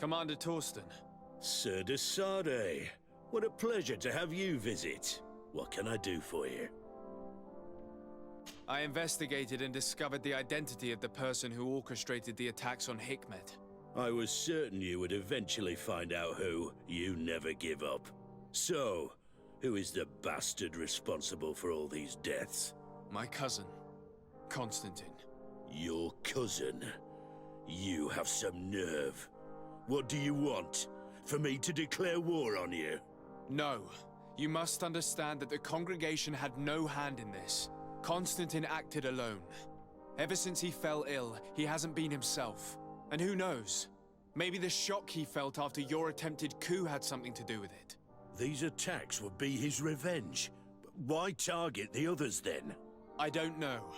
Commander Torsten. Sir de Sade, what a pleasure to have you visit. What can I do for you? I investigated and discovered the identity of the person who orchestrated the attacks on Hikmet. I was certain you would eventually find out who. You never give up. So, who is the bastard responsible for all these deaths? My cousin, Constantine. Your cousin? You have some nerve. What do you want? For me to declare war on you? No. You must understand that the congregation had no hand in this. Constantine acted alone. Ever since he fell ill, he hasn't been himself. And who knows? Maybe the shock he felt after your attempted coup had something to do with it. These attacks would be his revenge. Why target the others then? I don't know.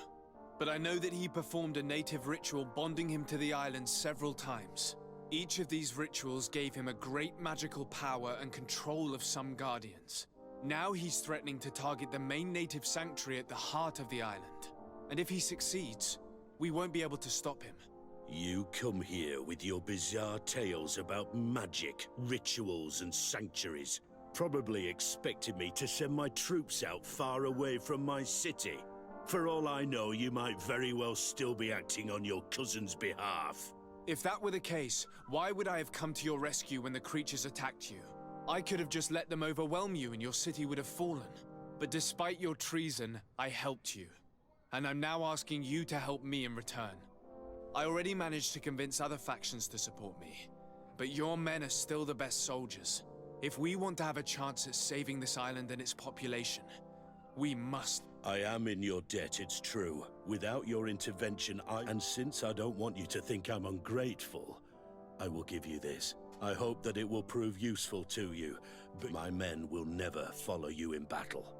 But I know that he performed a native ritual bonding him to the island several times. Each of these rituals gave him a great magical power and control of some guardians. Now he's threatening to target the main native sanctuary at the heart of the island. And if he succeeds, we won't be able to stop him. You come here with your bizarre tales about magic, rituals, and sanctuaries. Probably expected me to send my troops out far away from my city. For all I know, you might very well still be acting on your cousin's behalf. If that were the case, why would I have come to your rescue when the creatures attacked you? I could have just let them overwhelm you and your city would have fallen. But despite your treason, I helped you. And I'm now asking you to help me in return. I already managed to convince other factions to support me. But your men are still the best soldiers. If we want to have a chance at saving this island and its population, we must. I am in your debt, it's true. Without your intervention, And since I don't want you to think I'm ungrateful, I will give you this. I hope that it will prove useful to you, but my men will never follow you in battle.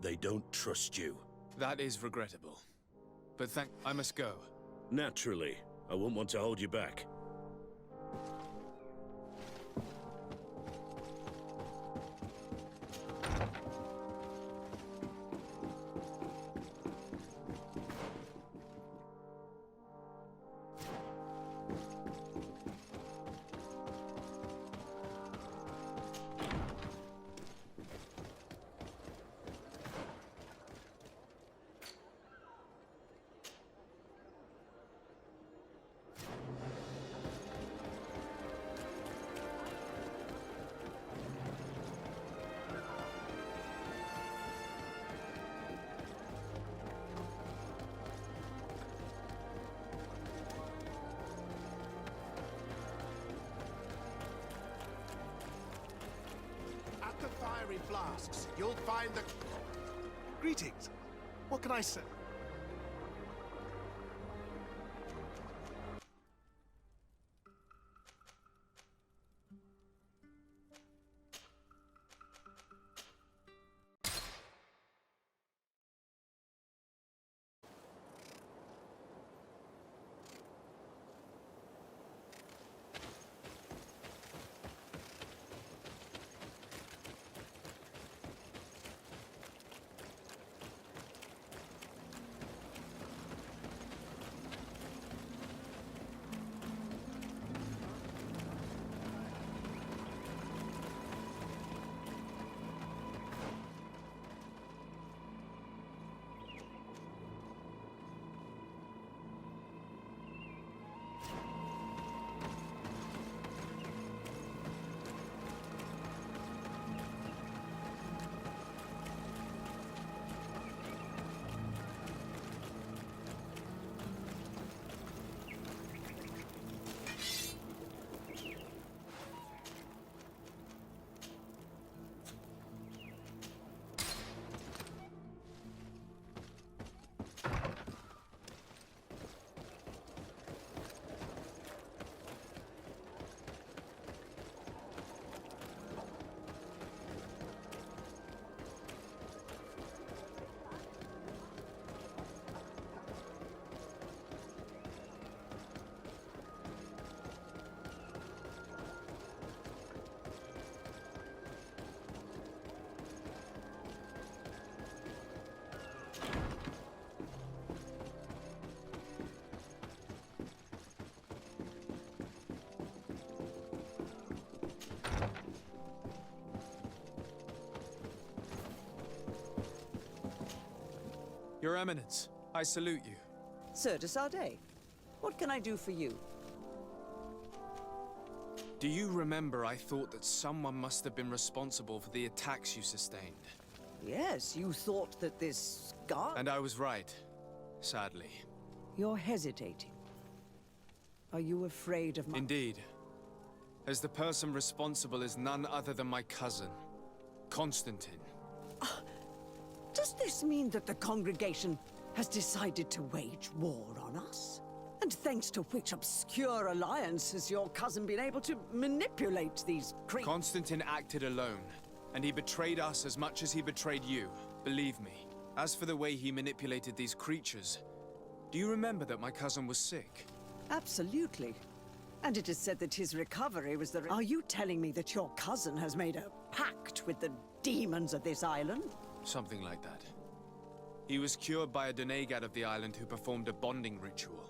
They don't trust you. That is regrettable. But I must go. Naturally. I won't want to hold you back. At the fiery flasks, you'll find the... Greetings. What can I say? Your Eminence, I salute you. Sir de Sardet, what can I do for you? Do you remember I thought that someone must have been responsible for the attacks you sustained? Yes, you thought that this guard... And I was right, sadly. You're hesitating. Are you afraid of my... Indeed. As the person responsible is none other than my cousin, Constantine. Does this mean that the congregation has decided to wage war on us? And thanks to which obscure alliance has your cousin been able to manipulate these creatures? Constantine acted alone, and he betrayed us as much as he betrayed you, believe me. As for the way he manipulated these creatures, do you remember that my cousin was sick? Absolutely. And it is said that his recovery was the... Are you telling me that your cousin has made a pact with the demons of this island? Something like that. He was cured by a Donegat of the island who performed a bonding ritual.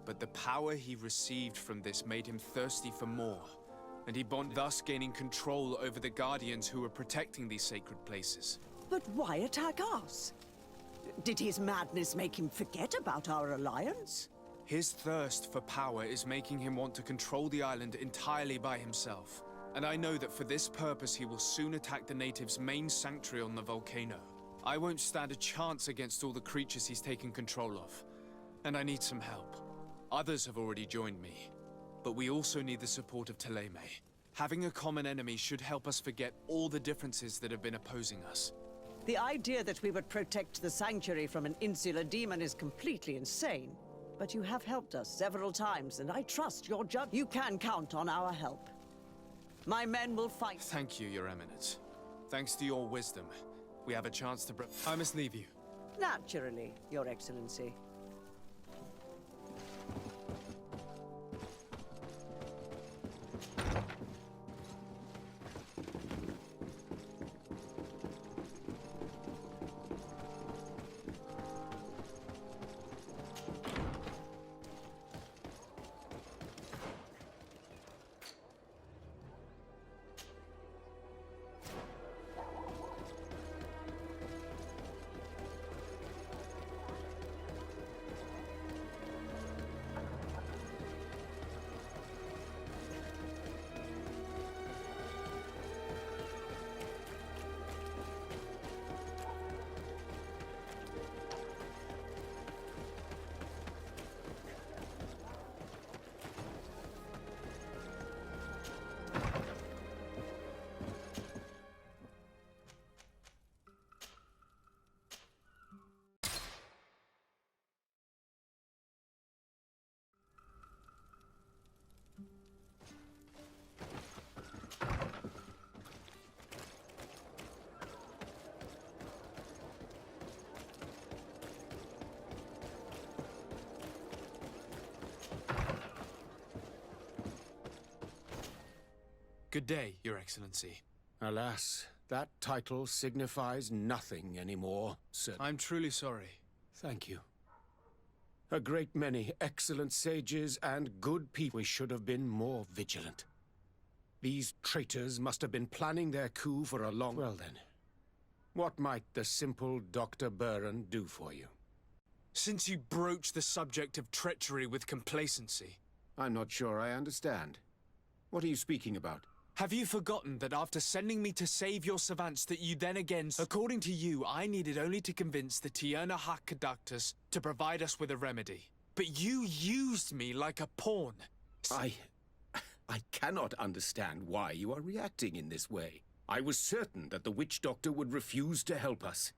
But the power he received from this made him thirsty for more, and he bonded, thus gaining control over the Guardians who were protecting these sacred places. But why attack us? Did his madness make him forget about our alliance? His thirst for power is making him want to control the island entirely by himself. And I know that for this purpose he will soon attack the natives' main sanctuary on the volcano. I won't stand a chance against all the creatures he's taken control of. And I need some help. Others have already joined me. But we also need the support of Thélème. Having a common enemy should help us forget all the differences that have been opposing us. The idea that we would protect the sanctuary from an insular demon is completely insane. But you have helped us several times, and I trust your judge. You can count on our help. My men will fight. Thank you, Your Eminence. Thanks to your wisdom, we have a chance to I must leave you. Naturally, Your Excellency. Good day, Your Excellency. Alas, that title signifies nothing anymore, sir. I'm truly sorry. Thank you. A great many excellent sages and good people. We should have been more vigilant. These traitors must have been planning their coup for a long... Well then, what might the simple Dr. Buran do for you? Since you broach the subject of treachery with complacency... I'm not sure I understand. What are you speaking about? Have you forgotten that after sending me to save your savants that you then again... According to you, I needed only to convince the Tierna Hak Conductors to provide us with a remedy. But you used me like a pawn. I cannot understand why you are reacting in this way. I was certain that the witch doctor would refuse to help us.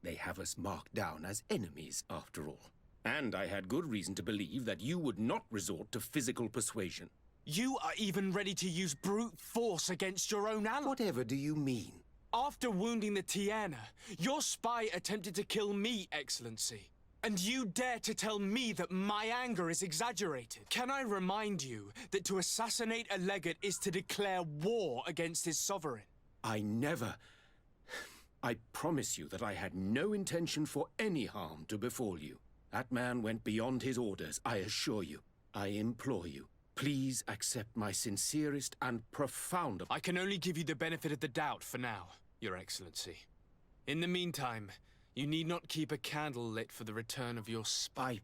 They have us marked down as enemies, after all. And I had good reason to believe that you would not resort to physical persuasion. You are even ready to use brute force against your own ally. Whatever do you mean? After wounding the Tierna, your spy attempted to kill me, Excellency. And you dare to tell me that my anger is exaggerated? Can I remind you that to assassinate a legate is to declare war against his sovereign? I never... I promise you that I had no intention for any harm to befall you. That man went beyond his orders, I assure you. I implore you. Please accept my sincerest and profound... I can only give you the benefit of the doubt for now, Your Excellency. In the meantime, You need not keep a candle lit for the return of your spy.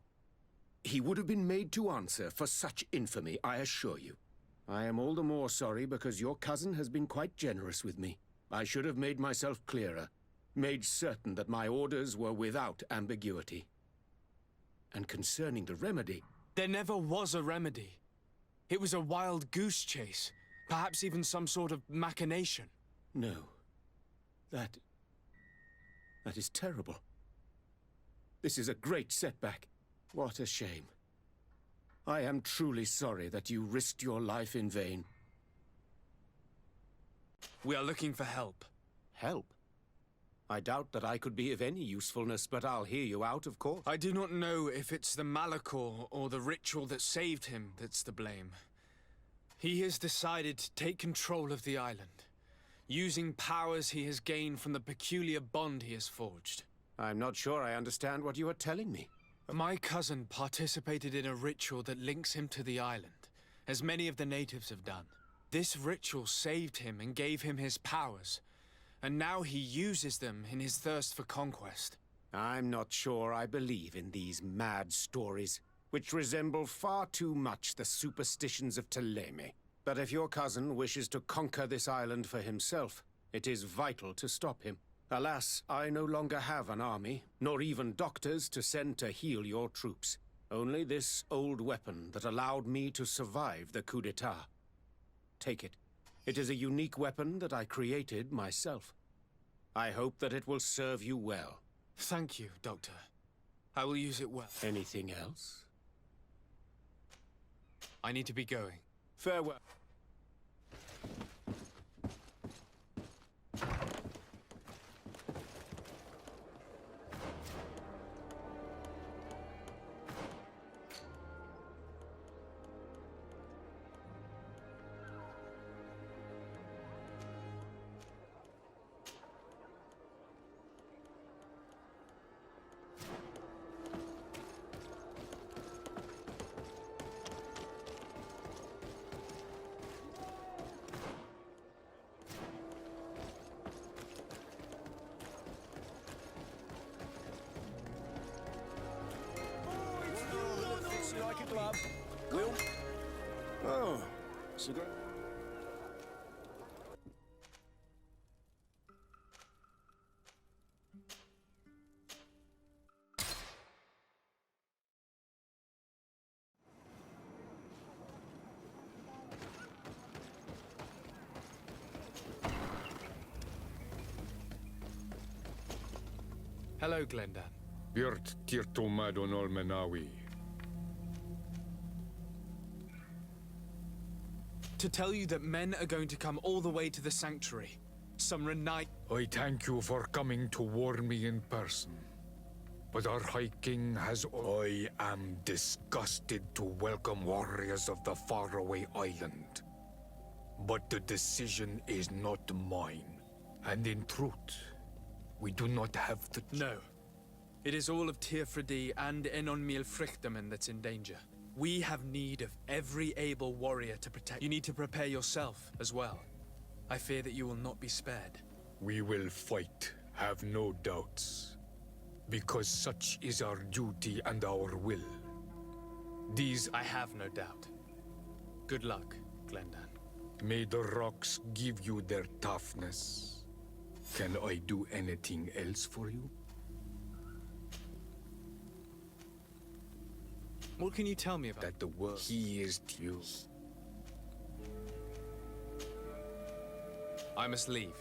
He would have been made to answer for such infamy, I assure you. I am all the more sorry because your cousin has been quite generous with me. I should have made myself clearer, made certain that my orders were without ambiguity. And concerning the remedy... There never was a remedy. It was a wild goose chase, perhaps even some sort of machination. No. That is terrible. This is a great setback. What a shame. I am truly sorry that you risked your life in vain. We are looking for help. Help? I doubt that I could be of any usefulness, but I'll hear you out, of course. I do not know if it's the Malachor or the ritual that saved him that's to blame. He has decided to take control of the island, using powers he has gained from the peculiar bond he has forged. I'm not sure I understand what you are telling me. My cousin participated in a ritual that links him to the island, as many of the natives have done. This ritual saved him and gave him his powers, and now he uses them in his thirst for conquest. I'm not sure I believe in these mad stories, which resemble far too much the superstitions of Teleme. But if your cousin wishes to conquer this island for himself, it is vital to stop him. Alas, I no longer have an army, nor even doctors to send to heal your troops. Only this old weapon that allowed me to survive the coup d'etat. Take it. It is a unique weapon that I created myself. I hope that it will serve you well. Thank you, Doctor. I will use it well. Anything else? I need to be going. Farewell. Like a glove. Will? Oh, cigarette? Hello, Glendan. Birt tirto madon olmenawi. To tell you that men are going to come all the way to the sanctuary. Some renight. I thank you for coming to warn me in person. But our High King has... I am disgusted to welcome warriors of the faraway island. But the decision is not mine. And in truth, we do not have the... No. It is all of Tirfredi and Enon Milfrichtemen that's in danger. We have need of every able warrior to protect. You need to prepare yourself as well. I fear that you will not be spared. We will fight, have no doubts. Because such is our duty and our will. These... I have no doubt. Good luck, Glendan. May the rocks give you their toughness. Can I do anything else for you? What can you tell me about That the world he is to you. I must leave.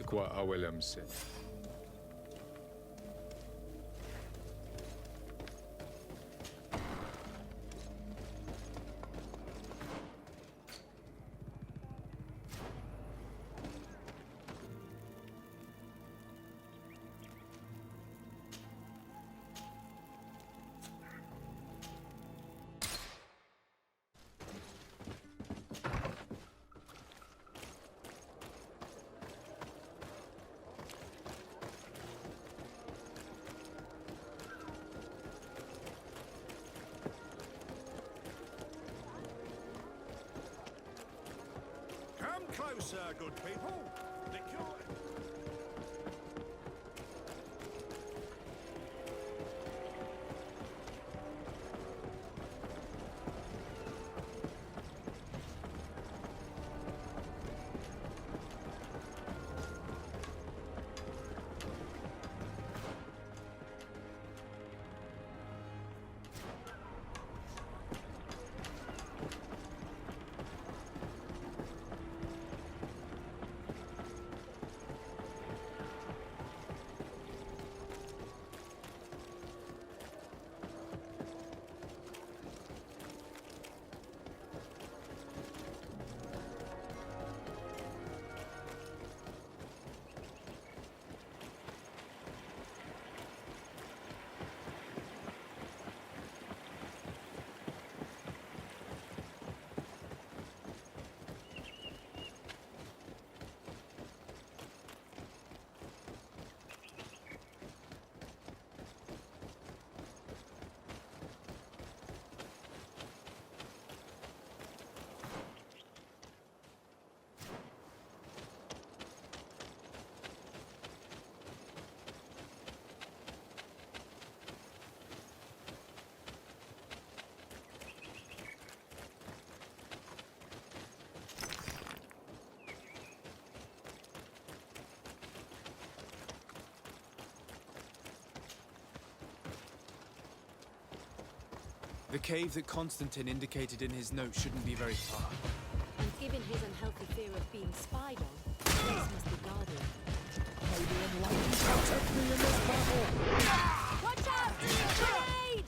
Kwa awelem said. Come closer, good people. The cure... The cave that Constantine indicated in his note shouldn't be very far. And given his unhealthy fear of being spied on, the place must be guarded. May the enlightened protect me in this battle! Watch out! Grenade!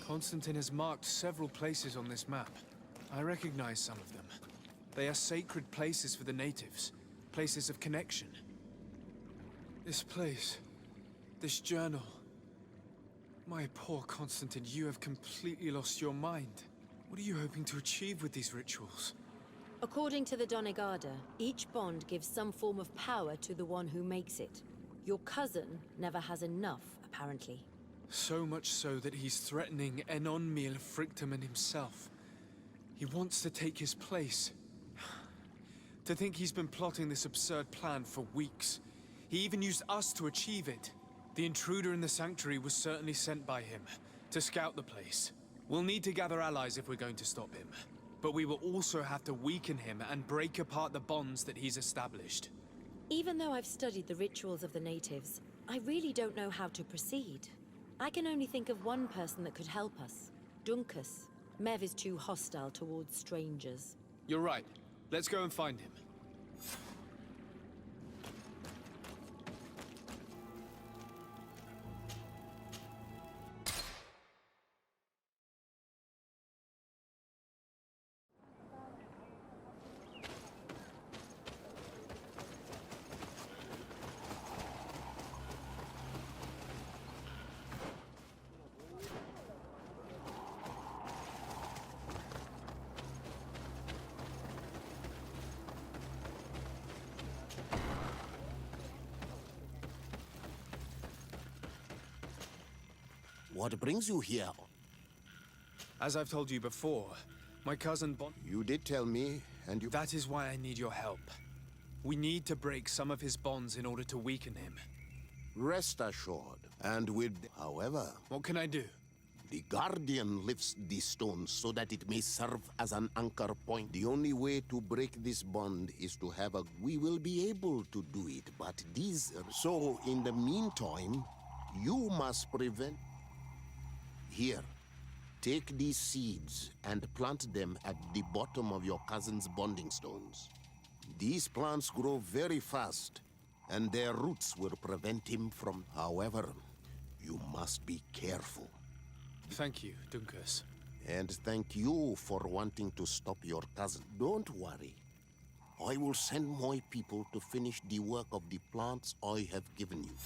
Constantine has marked several places on this map. I recognize some of them. They are sacred places for the natives, places of connection. This place, this journal. My poor Constantine, you have completely lost your mind. What are you hoping to achieve with these rituals? According to the Donegada, each bond gives some form of power to the one who makes it. Your cousin never has enough, apparently. So much so that he's threatening Enonmil Frictamen himself. He wants to take his place. To think he's been plotting this absurd plan for weeks. He even used us to achieve it. The intruder in the sanctuary was certainly sent by him, to scout the place. We'll need to gather allies if we're going to stop him. But we will also have to weaken him and break apart the bonds that he's established. Even though I've studied the rituals of the natives, I really don't know how to proceed. I can only think of one person that could help us. Dunkus. Mev is too hostile towards strangers. You're right. Let's go and find him. What brings you here? As I've told you before, my cousin You did tell me, and you... That is why I need your help. We need to break some of his bonds in order to weaken him. Rest assured. And with... However, What can I do? the Guardian lifts the stone so that it may serve as an anchor point. The only way to break this bond is to have a... We will be able to do it, but these... So, in the meantime, you must prevent... Here. Take these seeds and plant them at the bottom of your cousin's bonding stones. These plants grow very fast, and their roots will prevent him from... However, you must be careful. Thank you, Dunkus. And thank you for wanting to stop your cousin. Don't worry. I will send my people to finish the work of the plants I have given you.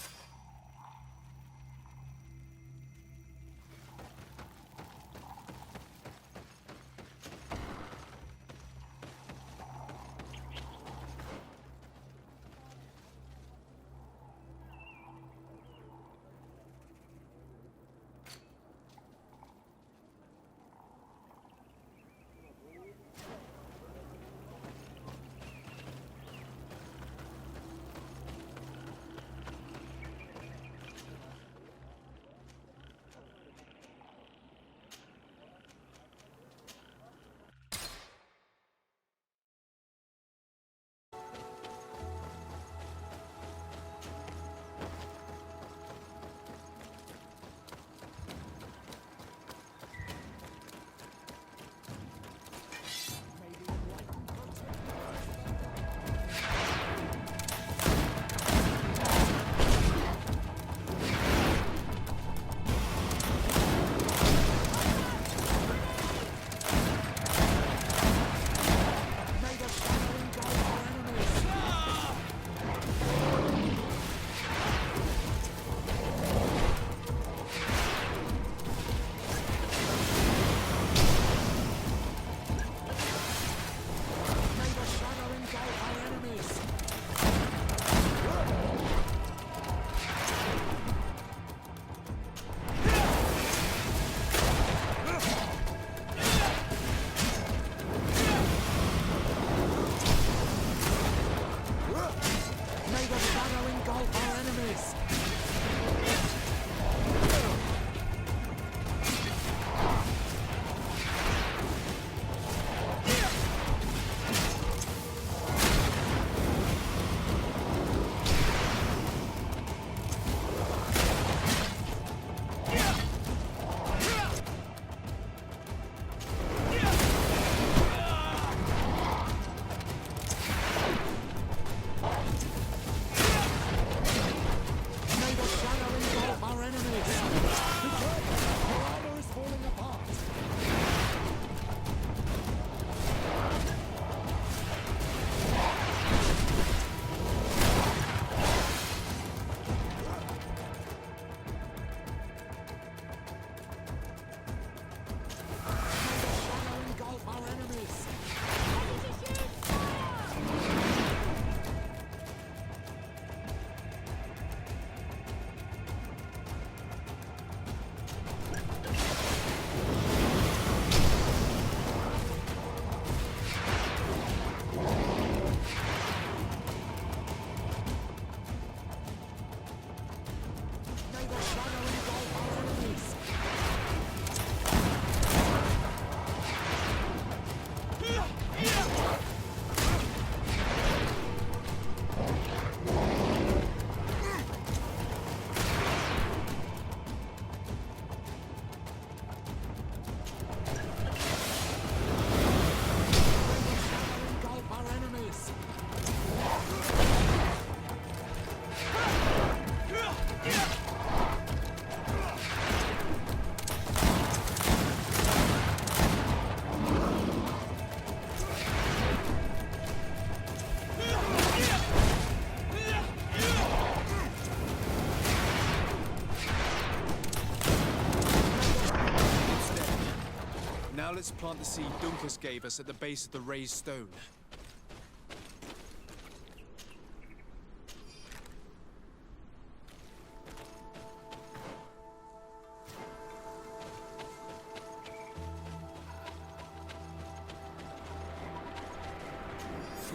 Now let's plant the seed Dunkus gave us at the base of the raised stone.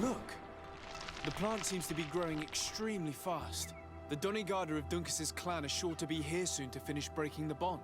Look! The plant seems to be growing extremely fast. The Donigada of Duncas's clan are sure to be here soon to finish breaking the bond.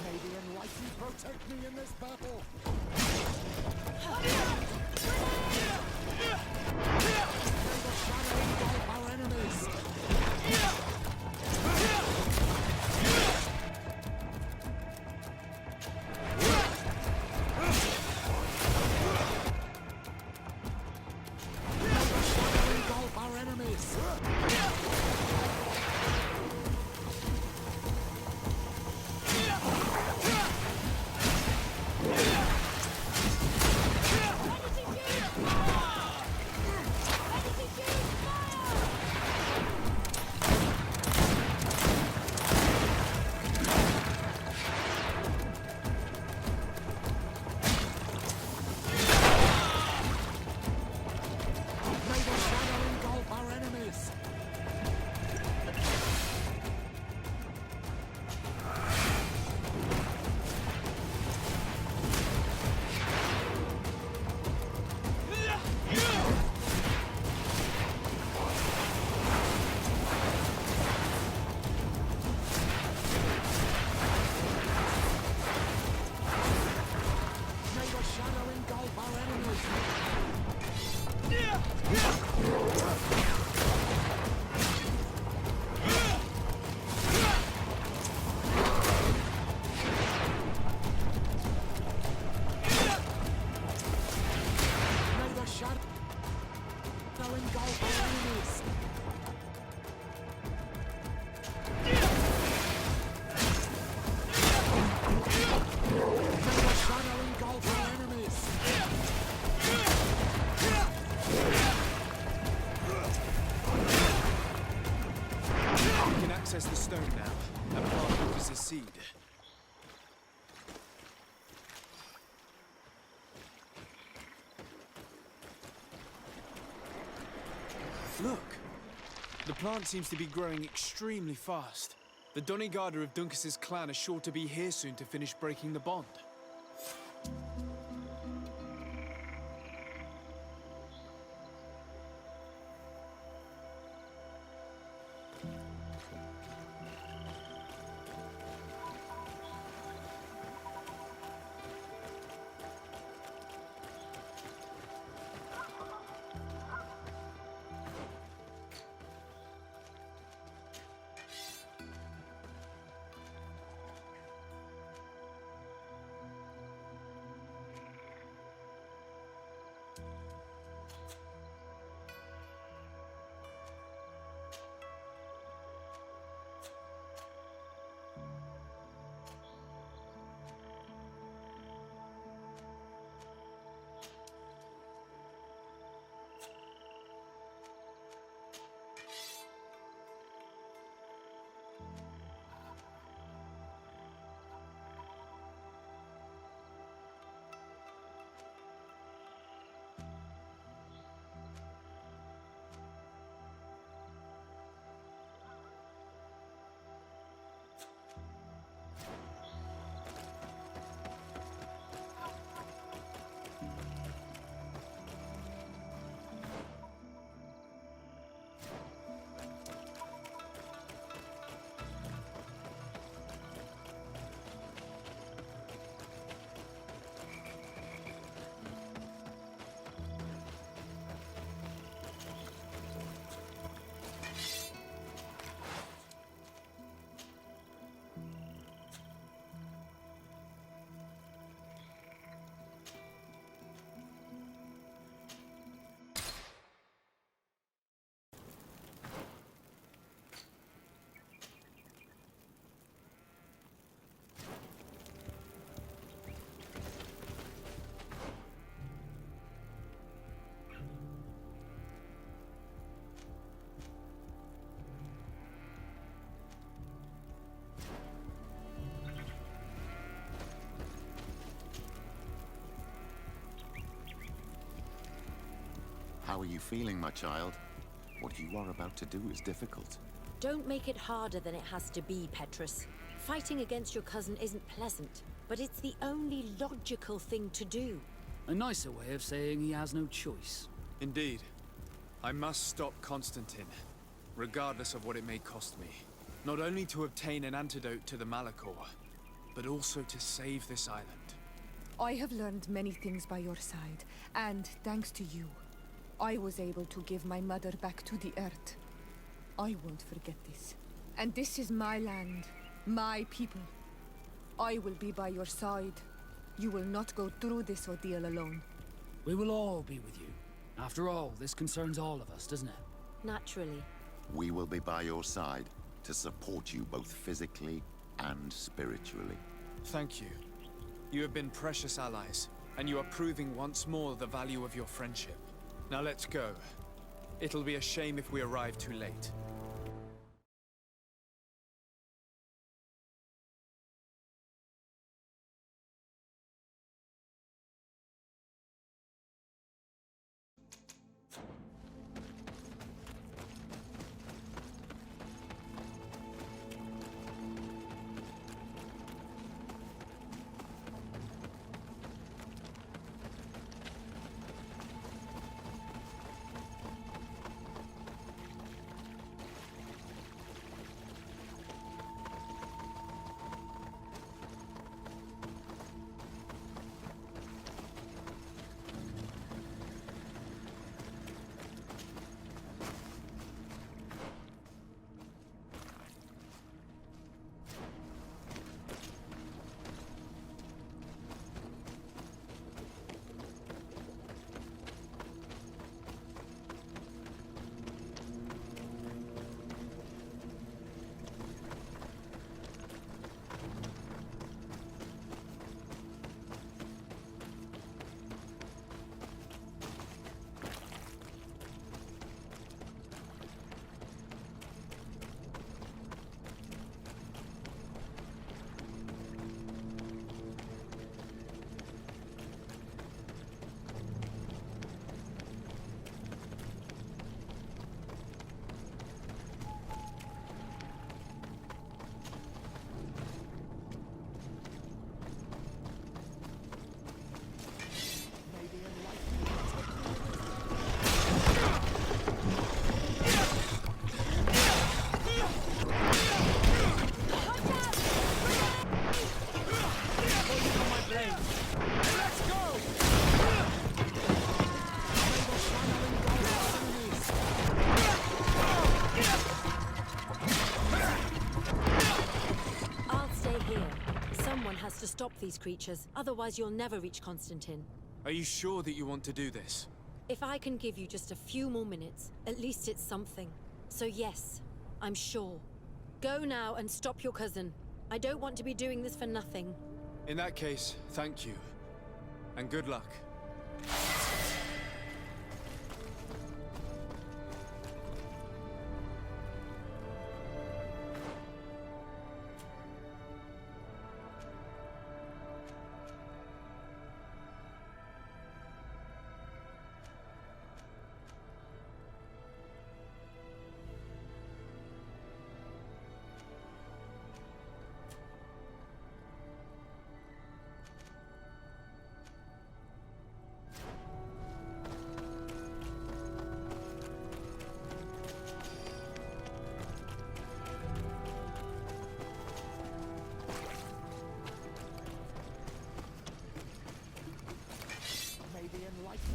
May the Enlightened protect me in this battle! May the shadow engulf our enemies! May the shadow engulf our enemies! May the shadow engulf our enemies! May the shadow engulf our enemies! May the shadow engulf our enemies! May the shadow engulf our enemies! We can access the stone now, and plant Duncas's seed. Look! The plant seems to be growing extremely fast. The Donigada of Duncas's clan are sure to be here soon to finish breaking the bond. How are you feeling, my child? What you are about to do is difficult. Don't make it harder than it has to be, Petrus. Fighting against your cousin isn't pleasant, but it's the only logical thing to do. A nicer way of saying he has no choice. Indeed. I must stop Constantine, regardless of what it may cost me. Not only to obtain an antidote to the Malachor, but also to save this island. I have learned many things by your side, and thanks to you, I was able to give my mother back to the earth. I won't forget this. And this is my land, my people. I will be by your side. You will not go through this ordeal alone. We will all be with you. After all, this concerns all of us, doesn't it? Naturally. We will be by your side to support you both physically and spiritually. Thank you. You have been precious allies, and you are proving once more the value of your friendship. Now let's go. It'll be a shame if we arrive too late. To stop these creatures, otherwise you'll never reach Constantine. Are you sure that you want to do this? If I can give you just a few more minutes, at least it's something. So yes, I'm sure. Go now and stop your cousin. I don't want to be doing this for nothing. In that case, thank you. And good luck.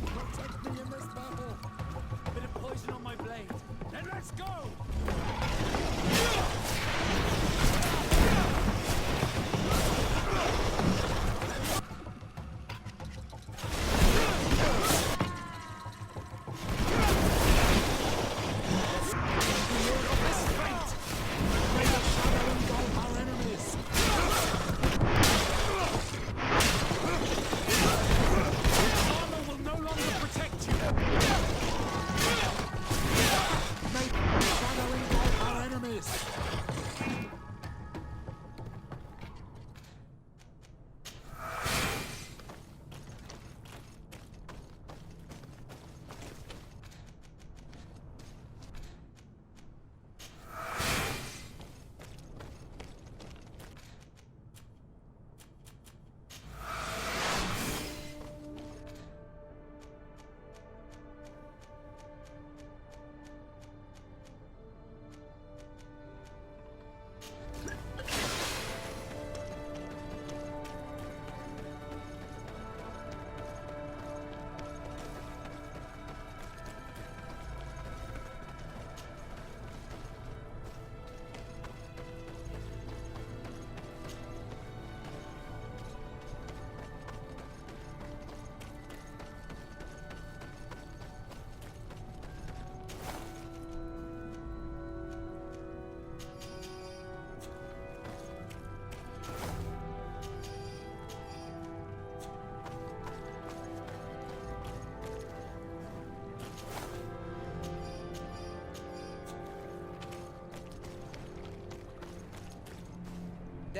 Protect me in this battle! Bit of poison on my blade. Then let's go! May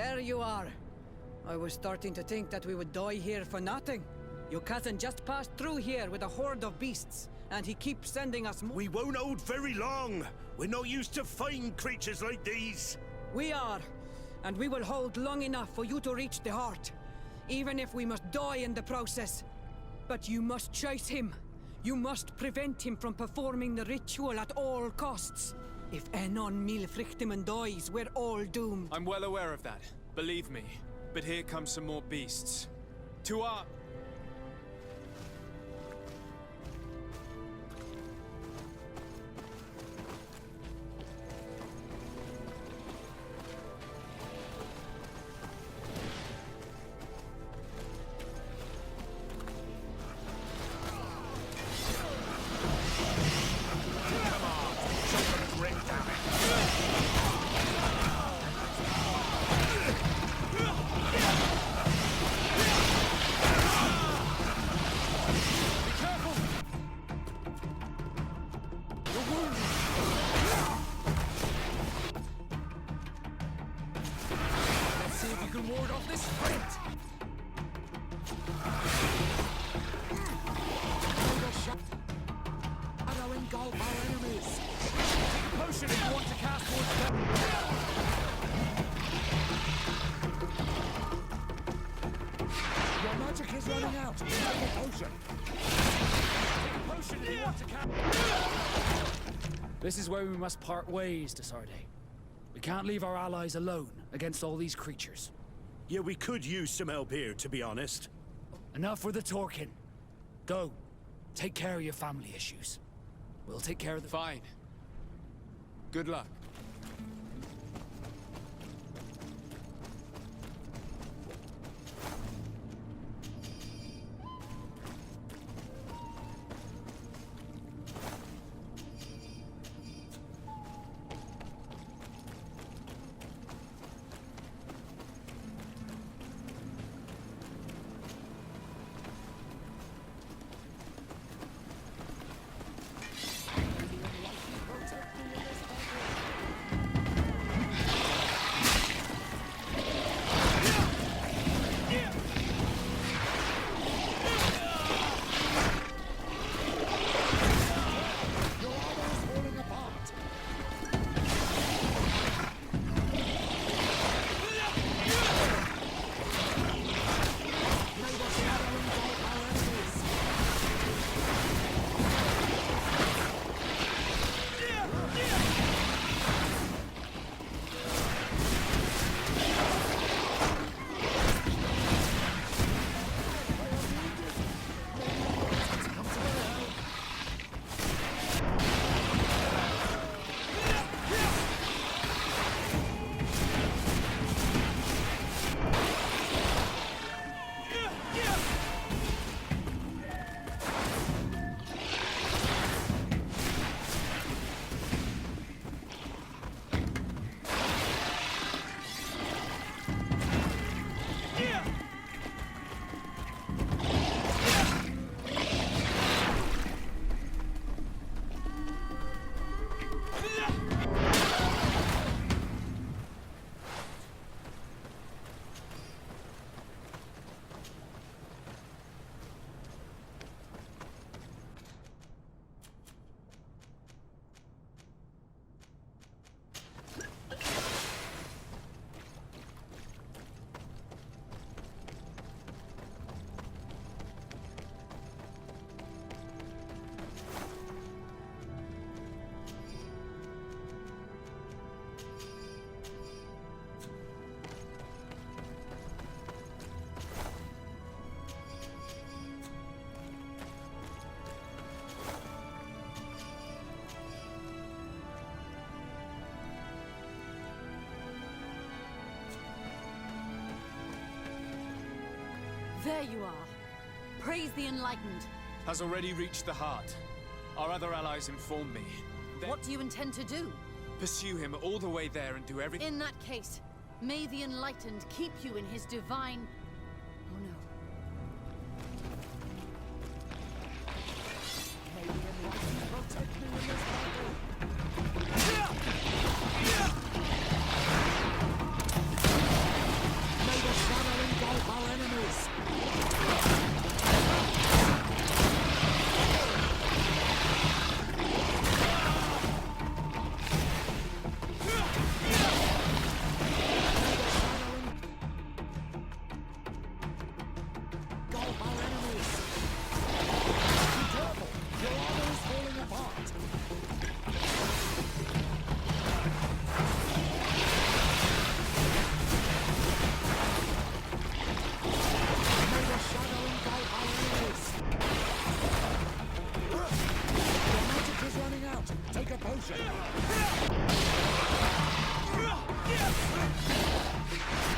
there you are. I was starting to think that we would die here for nothing. Your cousin just passed through here with a horde of beasts, and he keeps sending us more. We won't hold very long. We're not used to fighting creatures like these. We are, and we will hold long enough for you to reach the heart, even if we must die in the process. But you must chase him. You must prevent him from performing the ritual at all costs. If Enon Milfrichtimen dies, we're all doomed. I'm well aware of that, believe me. But here come some more beasts. To our... This is where we must part ways, Desarde. We can't leave our allies alone against all these creatures. Yeah, we could use some help here, to be honest. Enough with the talking. Go. Take care of your family issues. We'll take care of the... Fine. Good luck. There you are. Praise the Enlightened. Has already reached the heart. Our other allies inform me. What do you intend to do? Pursue him all the way there and do everything... In that case, may the Enlightened keep you in his divine... Oh no. May the Enlightened protect me in this battle. explosion!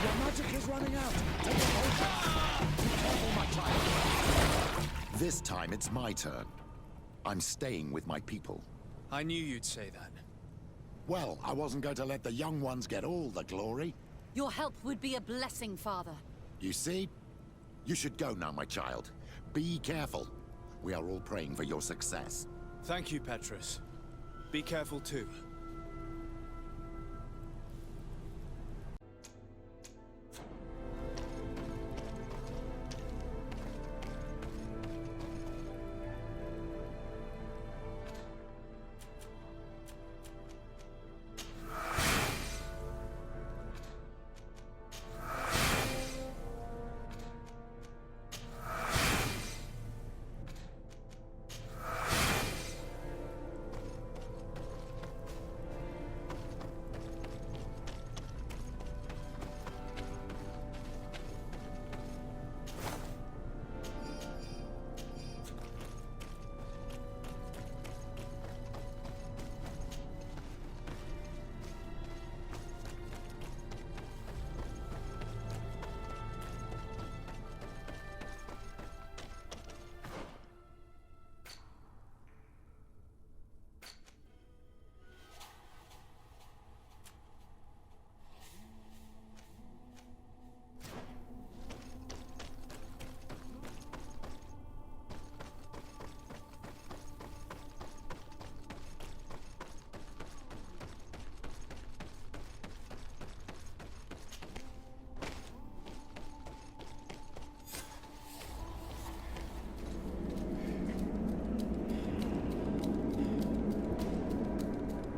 Your magic is running out! Take a potion! Be careful, my child! This time it's my turn. I'm staying with my people. I knew you'd say that. Well, I wasn't going to let the young ones get all the glory. Your help would be a blessing, Father. You see? You should go now, my child. Be careful. We are all praying for your success. Thank you, Petrus. Be careful too.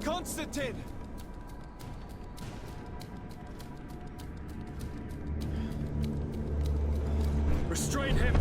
Constantine! Restrain him!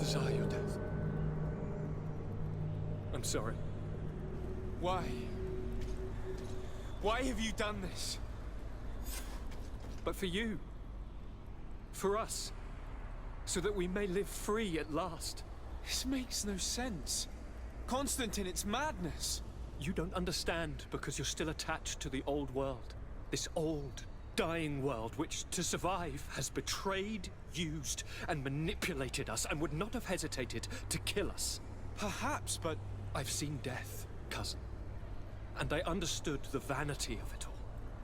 desire your death. I'm sorry. Why? Why have you done this? But for you. For us. So that we may live free at last. This makes no sense. Constantine, it's madness. You don't understand because you're still attached to the old world. This old, dying world which, to survive, has betrayed, used, and manipulated us and would not have hesitated to kill us. Perhaps, but I've seen death, cousin. And I understood the vanity of it all.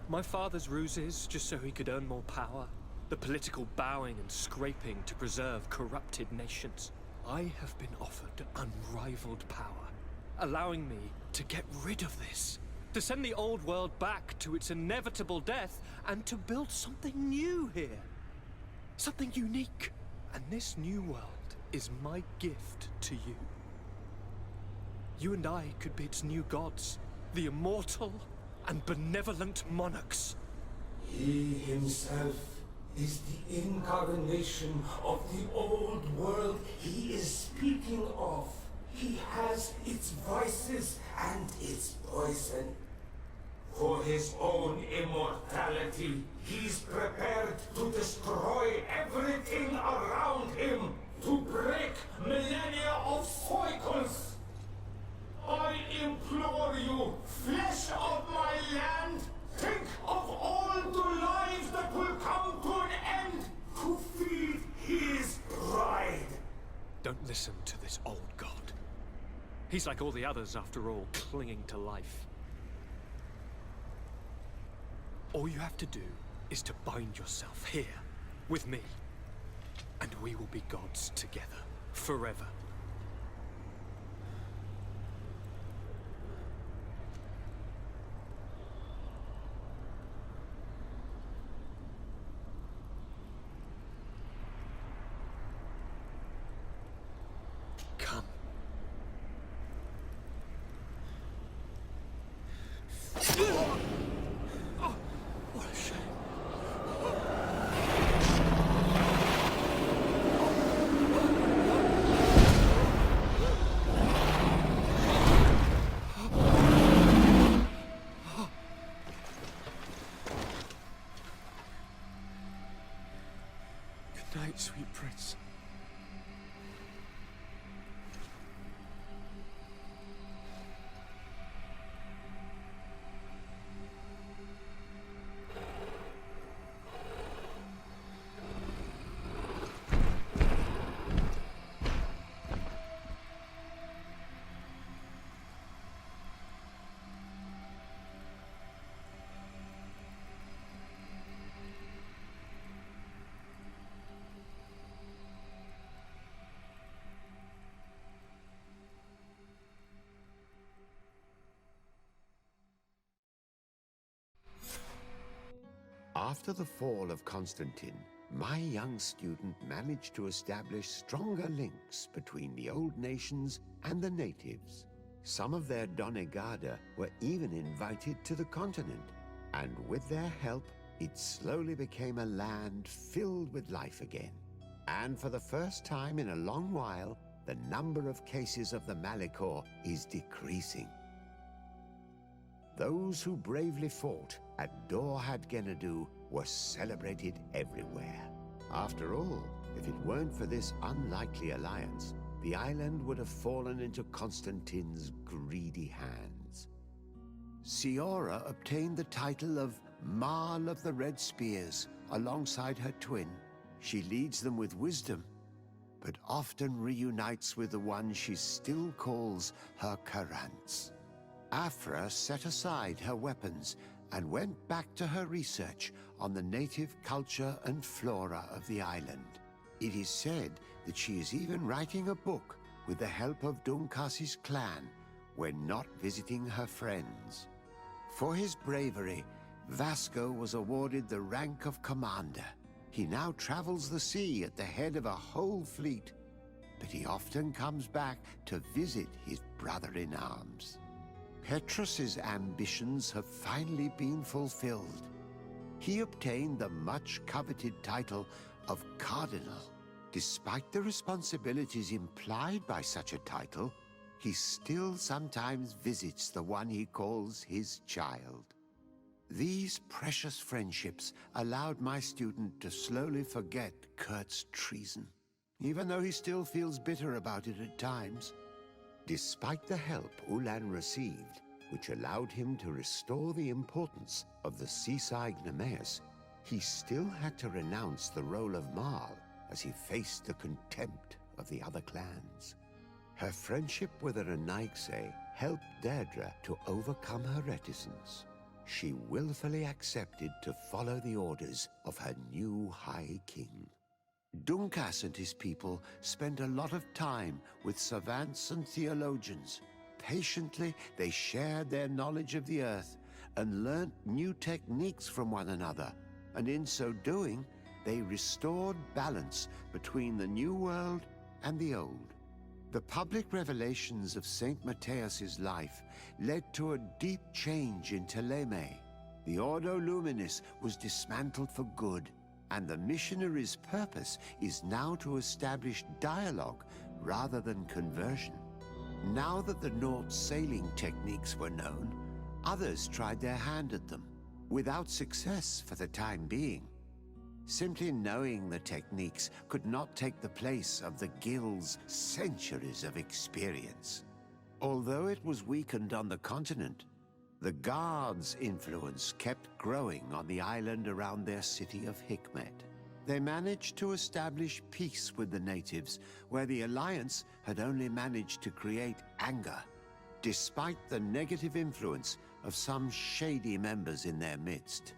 My father's ruses just so he could earn more power. The political bowing and scraping to preserve corrupted nations. I have been offered unrivaled power, allowing me to get rid of this. To send the old world back to its inevitable death and to build something new here. Something unique. And this new world is my gift to you. You and I could be its new gods, the immortal and benevolent monarchs. He himself is the incarnation of the old world he is speaking of. He has its vices and its poison. For his own immortality, he's prepared to destroy everything around him, to break millennia of cycles. I implore you, flesh of my land, think of all the lives that will come to an end to feed his bride. Don't listen to this old god. He's like all the others, after all, clinging to life. All you have to do is to bind yourself here, with me. And we will be gods together, forever. Come. Oh, what a shame. Good night, sweet prince. After the fall of Constantine, my young student managed to establish stronger links between the old nations and the natives. Some of their Donegada were even invited to the continent, and with their help, it slowly became a land filled with life again. And for the first time in a long while, the number of cases of the Malichor is decreasing. Those who bravely fought at Dorhad Genadu were celebrated everywhere. After all, if it weren't for this unlikely alliance, the island would have fallen into Constantine's greedy hands. Siora obtained the title of Marl of the Red Spears alongside her twin. She leads them with wisdom, but often reunites with the one she still calls her Karants. Afra set aside her weapons and went back to her research on the native culture and flora of the island. It is said that she is even writing a book with the help of Dunkas's clan when not visiting her friends. For his bravery, Vasco was awarded the rank of commander. He now travels the sea at the head of a whole fleet, but he often comes back to visit his brother-in-arms. Petrus's ambitions have finally been fulfilled. He obtained the much-coveted title of Cardinal. Despite the responsibilities implied by such a title, he still sometimes visits the one he calls his child. These precious friendships allowed my student to slowly forget Kurt's treason, even though he still feels bitter about it at times. Despite the help Ulan received, which allowed him to restore the importance of the seaside Nemeus, he still had to renounce the role of Marl as he faced the contempt of the other clans. Her friendship with Renaigse helped Deirdre to overcome her reticence. She willfully accepted to follow the orders of her new High King. Dunkas and his people spent a lot of time with savants and theologians. Patiently, they shared their knowledge of the earth and learnt new techniques from one another, and in so doing, they restored balance between the new world and the old. The public revelations of Saint Matthias's life led to a deep change in Teleme. The Ordo Luminis was dismantled for good, and the missionaries' purpose is now to establish dialogue rather than conversion. Now that the Nord sailing techniques were known, others tried their hand at them, without success for the time being. Simply knowing the techniques could not take the place of the Guild's centuries of experience. Although it was weakened on the continent, the Guard's influence kept growing on the island around their city of Hikmet. They managed to establish peace with the natives, where the Alliance had only managed to create anger, despite the negative influence of some shady members in their midst.